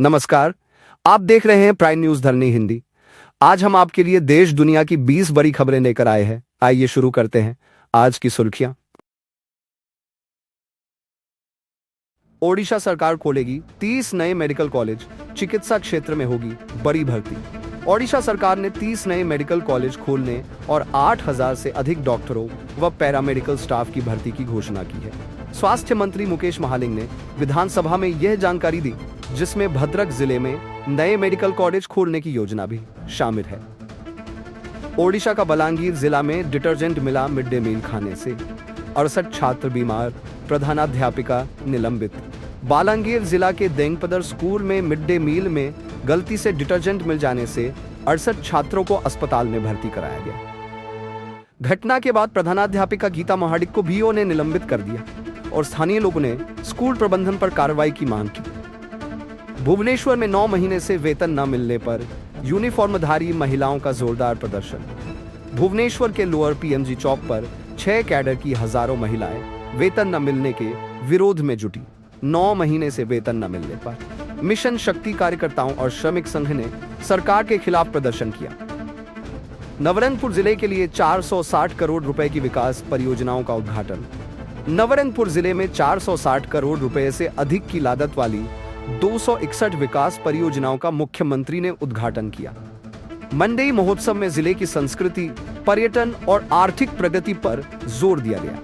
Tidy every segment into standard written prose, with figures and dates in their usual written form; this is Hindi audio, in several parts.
नमस्कार। आप देख रहे हैं प्राइम न्यूज धरनी हिंदी। आज हम आपके लिए देश दुनिया की 20 बड़ी खबरें लेकर आए हैं। आइए शुरू करते हैं आज की सुर्खियां। ओडिशा सरकार खोलेगी 30 नए मेडिकल कॉलेज, चिकित्सा क्षेत्र में होगी बड़ी भर्ती। ओडिशा सरकार ने 30 नए मेडिकल कॉलेज खोलने और 8,000 से अधिक डॉक्टरों व पैरामेडिकल स्टाफ की भर्ती की घोषणा की है। स्वास्थ्य मंत्री मुकेश महालिंग ने विधानसभा में यह जानकारी दी, जिसमें भद्रक जिले में नए मेडिकल कॉलेज खोलने की योजना भी शामिल है। ओडिशा का बलांगीर जिला में डिटर्जेंट मिला मिड डे मील खाने से, 68 छात्र बीमार, प्रधानाध्यापिका निलंबित। बालांगीर जिला के देंगपदर स्कूल में मिड डे मील में गलती से डिटर्जेंट मिल जाने से 68 छात्रों को अस्पताल में भर्ती कराया गया। घटना के बाद प्रधानाध्यापिका गीता महाडिक को बीओ ने निलंबित कर दिया और स्थानीय लोगों ने स्कूल प्रबंधन पर कार्रवाई की मांग की। भुवनेश्वर में 9 महीने से वेतन न मिलने पर यूनिफॉर्मधारी महिलाओं का जोरदार प्रदर्शन। भुवनेश्वर के लोअर पीएमजी चौक पर 6 कैडर की हजारों महिलाएं वेतन न मिलने के विरोध में जुटी। 9 महीने से वेतन न मिलने पर मिशन शक्ति कार्यकर्ताओं और श्रमिक संघ ने सरकार के खिलाफ प्रदर्शन किया। नवरंगपुर जिले के लिए 460 करोड़ रुपए की विकास परियोजनाओं का उद्घाटन। नवरंगपुर जिले में 460 करोड़ रुपए से अधिक की लागत वाली 261 विकास परियोजनाओं का मुख्यमंत्री ने उद्घाटन किया। मंडई महोत्सव में जिले की संस्कृति, पर्यटन और आर्थिक प्रगति पर जोर दिया गया।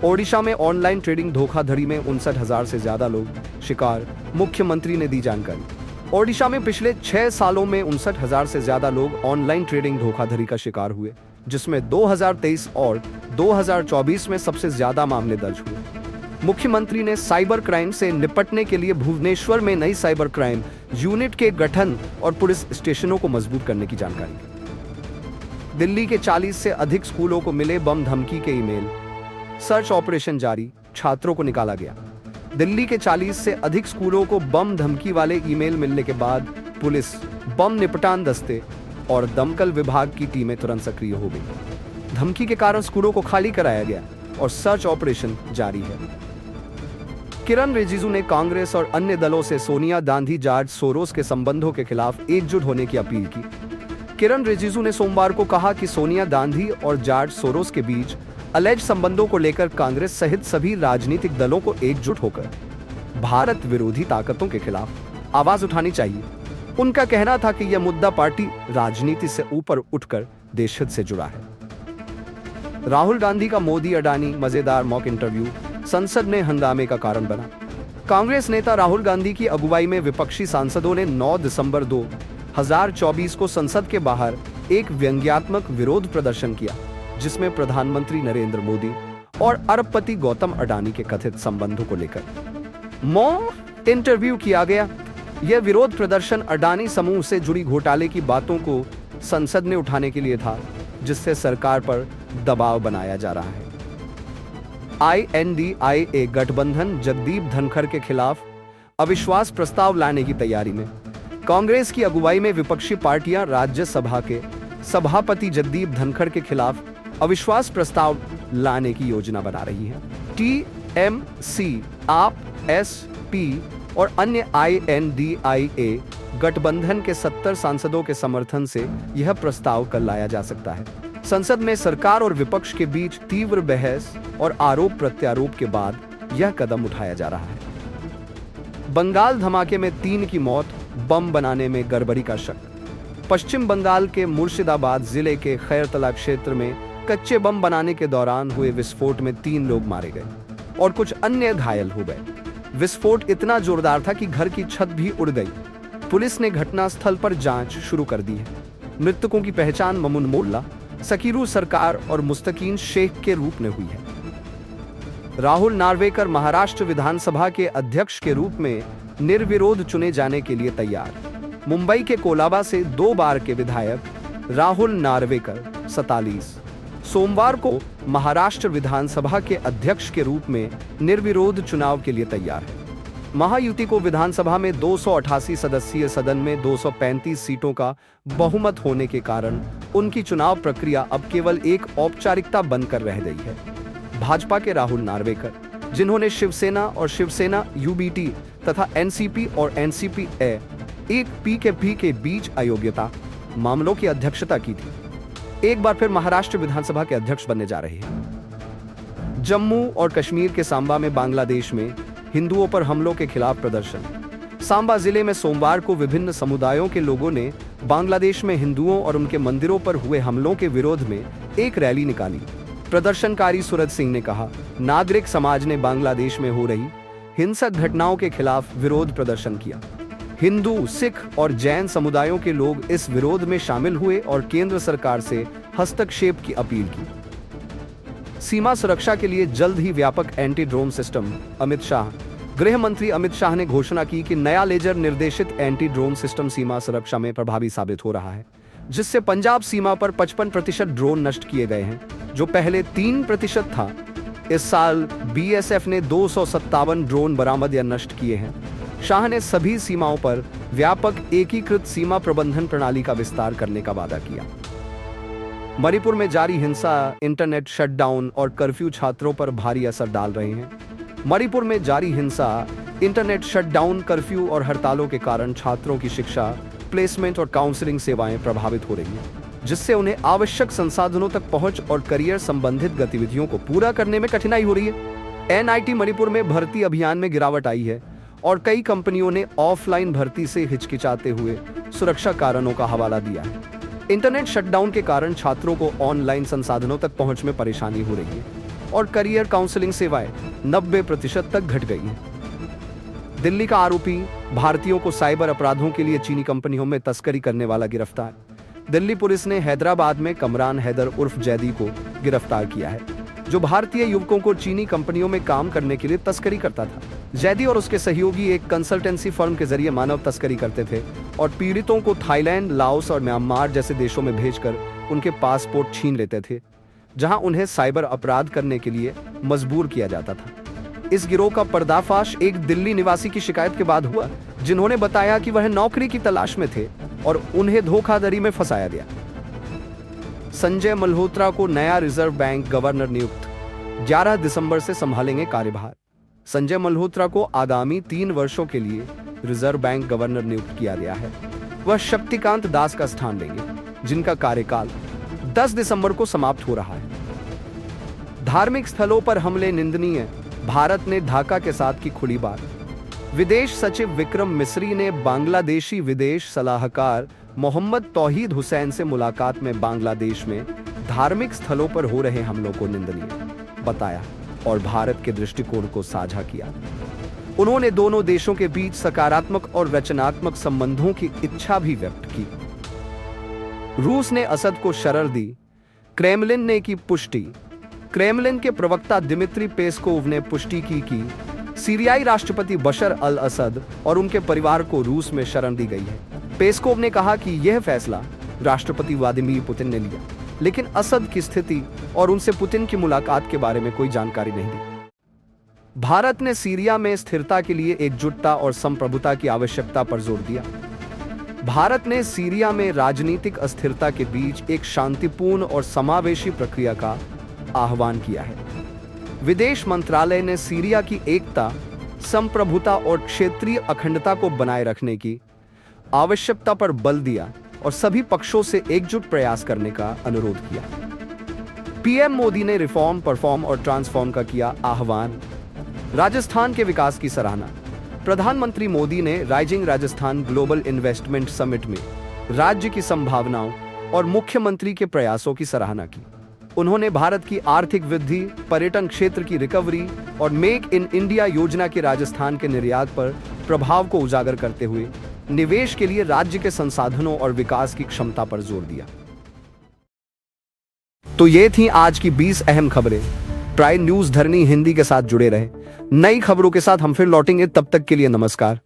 ओडिशा में ऑनलाइन ट्रेडिंग धोखाधड़ी में 59,000 से ज्यादा लोग शिकार, मुख्यमंत्री ने दी जानकारी। ओडिशा में पिछले 6 सालों में 59,000 से ज्यादा लोग ऑनलाइन ट्रेडिंग धोखाधड़ी का शिकार हुए, जिसमें 2023 और 2024 में सबसे ज्यादा मामले दर्ज हुए। मुख्यमंत्री ने साइबर क्राइम से निपटने के लिए भुवनेश्वर में नई साइबर क्राइम यूनिट के गठन और पुलिस स्टेशनों को मजबूत करने की जानकारी दी। दिल्ली के 40 से अधिक स्कूलों को मिले बम धमकी के ईमेल। सर्च ऑपरेशन जारी, छात्रों को निकाला गया। दिल्ली के 40 से अधिक स्कूलों को बम धमकी वाले ईमेल मिलने के बाद पुलिस, बम निपटान दस्ते और दमकल विभाग की टीमें तुरंत सक्रिय हो गई। धमकी के कारण स्कूलों को खाली कराया गया और सर्च ऑपरेशन जारी है। किरण रिजिजू ने कांग्रेस और अन्य दलों से सोनिया गांधी जॉर्ज सोरोस के संबंधों के खिलाफ एकजुट होने की अपील की। किरण रिजिजू ने सोमवार को कहा कि सोनिया गांधी और जॉर्ज सोरोस के बीच अलेज संबंधों को लेकर कांग्रेस सहित सभी राजनीतिक दलों को एकजुट होकर भारत विरोधी ताकतों के खिलाफ आवाज उठानी चाहिए। उनका कहना था कि यह मुद्दा पार्टी राजनीति से ऊपर उठकर देशहित से जुड़ा है। राहुल गांधी का मोदी अडानी मजेदार मॉक इंटरव्यू संसद में हंगामे का कारण बना। कांग्रेस नेता राहुल गांधी की अगुवाई में विपक्षी सांसदों ने 9 दिसंबर 2024 को संसद के बाहर एक व्यंग्यात्मक विरोध प्रदर्शन किया, जिसमें प्रधानमंत्री नरेंद्र मोदी और अरबपति गौतम अडानी के कथित संबंधों को लेकर मॉक इंटरव्यू किया गया। यह विरोध प्रदर्शन अडानी समूह से जुड़ी घोटाले की बातों को संसद में उठाने के लिए था, जिससे सरकार पर दबाव बनाया जा रहा है। INDIA गठबंधन जगदीप धनखड़ के खिलाफ अविश्वास प्रस्ताव लाने की तैयारी में। कांग्रेस की अगुवाई में विपक्षी पार्टियां राज्यसभा के सभापति जगदीप धनखड़ के खिलाफ अविश्वास प्रस्ताव लाने की योजना बना रही हैं। TMC, आप, SP और अन्य INDIA गठबंधन के 70 सांसदों के समर्थन से यह प्रस्ताव कल लाया जा सकता है। संसद में सरकार और विपक्ष के बीच तीव्र बहस और आरोप प्रत्यारोप के बाद यह कदम उठाया जा रहा है। बंगाल धमाके में 3 की मौत, बम बनाने में गड़बड़ी का शक। पश्चिम बंगाल के मुर्शिदाबाद जिले के खैरतला क्षेत्र में कच्चे बम बनाने के दौरान हुए विस्फोट में 3 लोग मारे गए और कुछ अन्य घायल हो गए। विस्फोट इतना जोरदार था कि घर की छत भी उड़ गई। पुलिस ने घटनास्थल पर जांच शुरू कर दी है। मृतकों की पहचान ममुन मोल्ला, सकीरू सरकार और मुस्तकीन शेख के रूप में हुई है। राहुल नार्वेकर महाराष्ट्र विधानसभा के अध्यक्ष के रूप में निर्विरोध चुने जाने के लिए तैयार। मुंबई के कोलाबा से 2 बार के विधायक राहुल नार्वेकर 47 सोमवार को महाराष्ट्र विधानसभा के अध्यक्ष के रूप में निर्विरोध चुनाव के लिए तैयार है। महायुति को विधानसभा में 288 सदस्यीय सदन में 235 सीटों का बहुमत होने के कारण उनकी चुनाव प्रक्रिया अब केवल एक औपचारिकता बनकर रह गई है। भाजपा के राहुल नार्वेकर, जिन्होंने शिवसेना और शिवसेना UBT तथा एनसीपी और एनसीपी ए एक पीकेपी के बीच अयोग्यता मामलों की अध्यक्षता की थी। एक बार फिर महाराष्ट्र विधानसभा के अध्यक्ष बनने जा रहे हैं। जम्मू और कश्मीर के सांबा में बांग्लादेश में हिंदुओं पर हमलों के खिलाफ प्रदर्शन। सांबा जिले में सोमवार को विभिन्न समुदायों के लोगों ने बांग्लादेश में हिंदुओं और उनके मंदिरों पर हुए हमलों के विरोध में एक रैली निकाली। प्रदर्शनकारी सूरज सिंह ने कहा, नागरिक समाज ने बांग्लादेश में हो रही हिंसक घटनाओं के खिलाफ विरोध प्रदर्शन किया। हिंदू, सिख और जैन समुदायों के लोग इस विरोध में शामिल हुए और केंद्र सरकार से हस्तक्षेप की अपील की। सीमा सुरक्षा के लिए जल्द ही व्यापक anti drone system. Amit Shah. गृह मंत्री अमित शाह ने घोषणा की कि नया लेजर निर्देशित एंटी ड्रोन सिस्टम सीमा सुरक्षा में प्रभावी साबित हो रहा है, जिससे पंजाब सीमा पर 55% ड्रोन नष्ट किए गए हैं, जो पहले 3% था। इस साल बीएसएफ ने 257 ड्रोन बरामद या नष्ट किए हैं। शाह ने सभी सीमाओं पर व्यापक एकीकृत सीमा प्रबंधन प्रणाली का विस्तार करने का वादा किया। मणिपुर में जारी हिंसा, इंटरनेट शटडाउन और कर्फ्यू छात्रों पर भारी असर डाल रहे हैं। मणिपुर में जारी हिंसा, इंटरनेट शटडाउन, कर्फ्यू और हड़तालों के कारण छात्रों की शिक्षा, प्लेसमेंट और काउंसलिंग सेवाएं प्रभावित हो रही हैं, जिससे उन्हें आवश्यक संसाधनों तक पहुंच और करियर संबंधित गतिविधियों को पूरा करने में कठिनाई हो रही है। एनआईटी मणिपुर में भर्ती अभियान में गिरावट आई है और कई कंपनियों ने ऑफलाइन भर्ती से हिचकिचाते हुए सुरक्षा कारणों का हवाला दिया है। इंटरनेट शटडाउन के कारण छात्रों को ऑनलाइन संसाधनों तक पहुंच में परेशानी हो रही है और करियर काउंसलिंग सेवाएं 90% तक घट गई हैं। दिल्ली का आरोपी भारतीयों को साइबर अपराधों के लिए चीनी कंपनियों में तस्करी करने वाला गिरफ्तार। दिल्ली पुलिस ने हैदराबाद में कमरान हैदर उर्फ जैदी को गिरफ्तार किया है, जो भारतीय युवकों को चीनी कंपनियों में काम करने के लिए तस्करी करता था। जैदी और उसके सहयोगी एक कंसल्टेंसी फर्म के जरिए मानव तस्करी करते थे और पीड़ितों को थाईलैंड, लाओस और म्यांमार जैसे देशों में भेजकर उनके पासपोर्ट छीन लेते थे, जहां उन्हें साइबर अपराध करने के लिए मजबूर किया जाता था। इस गिरोह का पर्दाफाश एक दिल्ली निवासी की शिकायत के बाद हुआ, जिन्होंने बताया कि वह नौकरी की तलाश में थे और उन्हें धोखाधड़ी में फंसाया गया। संजय मल्होत्रा को नया रिजर्व बैंक गवर्नर नियुक्त। 11 दिसंबर से संभालेंगे कार्यभार। संजय मल्होत्रा को आगामी 3 वर्षों के लिए रिजर्व बैंक गवर्नर नियुक्त किया गया है। वह शक्तिकांत दास का स्थान लेंगे, जिनका कार्यकाल 10 दिसंबर को समाप्त हो रहा है। धार्मिक स्थलों पर हमले निंदनीय। भारत ने ढाका के साथ की खुली बात। विदेश सचिव विक्रम मिस्री ने बांग्लादेशी विदेश सलाहकार मोहम्मद तौहीद हुसैन से मुलाकात में बांग्लादेश में धार्मिक स्थलों पर हो रहे हमलों को निंदनीय बताया और भारत के दृष्टिकोण को साझा किया। उन्होंने दोनों देशों के बीच सकारात्मक और रचनात्मक संबंधों की इच्छा भी व्यक्त की। रूस ने असद को शरण दी, क्रेमलिन ने की पुष्टि। क्रेमलिन के प्रवक्ता दिमित्री पेस्कोव ने पुष्टि की कि सीरियाई राष्ट्रपति बशर अल असद और उनके परिवार को रूस में शरण दी गई है। पेस्कोव ने कहा कि यह फैसला राष्ट्रपति व्लादिमीर पुतिन ने लिया, लेकिन असद की स्थिति और उनसे पुतिन की मुलाकात के बारे में कोई जानकारी नहीं दी। भारत ने सीरिया में स्थिरता के लिए एकजुटता और संप्रभुता की आवश्यकता पर जोर दिया। भारत ने सीरिया में राजनीतिक अस्थिरता के बीच एक शांतिपूर्ण और समावेशी प्रक्रिया का आह्वान किया है। विदेश मंत्रालय ने सीरिया की एकता, संप्रभुता और क्षेत्रीय अखंडता को बनाए रखने की आवश्यकता पर बल दिया और सभी पक्षों से एकजुट प्रयास करने का अनुरोध किया। पीएम मोदी ने रिफॉर्म, परफॉर्म और ट्रांसफॉर्म का किया आह्वान। राजस्थान के विकास की सराहना। प्रधानमंत्री मोदी ने rising Rajasthan global investment summit में राज्य की संभावनाओं और मुख्यमंत्री के प्रयासों की सराहना की। उन्होंने भारत की आर्थिक वृद्धि, पर्यटन क्षेत्र की रिकवरी और मेक इन इंडिया योजना के राजस्थान के निर्यात पर प्रभाव को उजागर करते हुए निवेश के लिए राज्य के संसाधनों और विकास की क्षमता पर जोर दिया। तो ये थी आज की 20 अहम खबरें। प्राइम न्यूज धरनी हिंदी के साथ जुड़े रहे। नई खबरों के साथ हम फिर लौटेंगे, तब तक के लिए नमस्कार।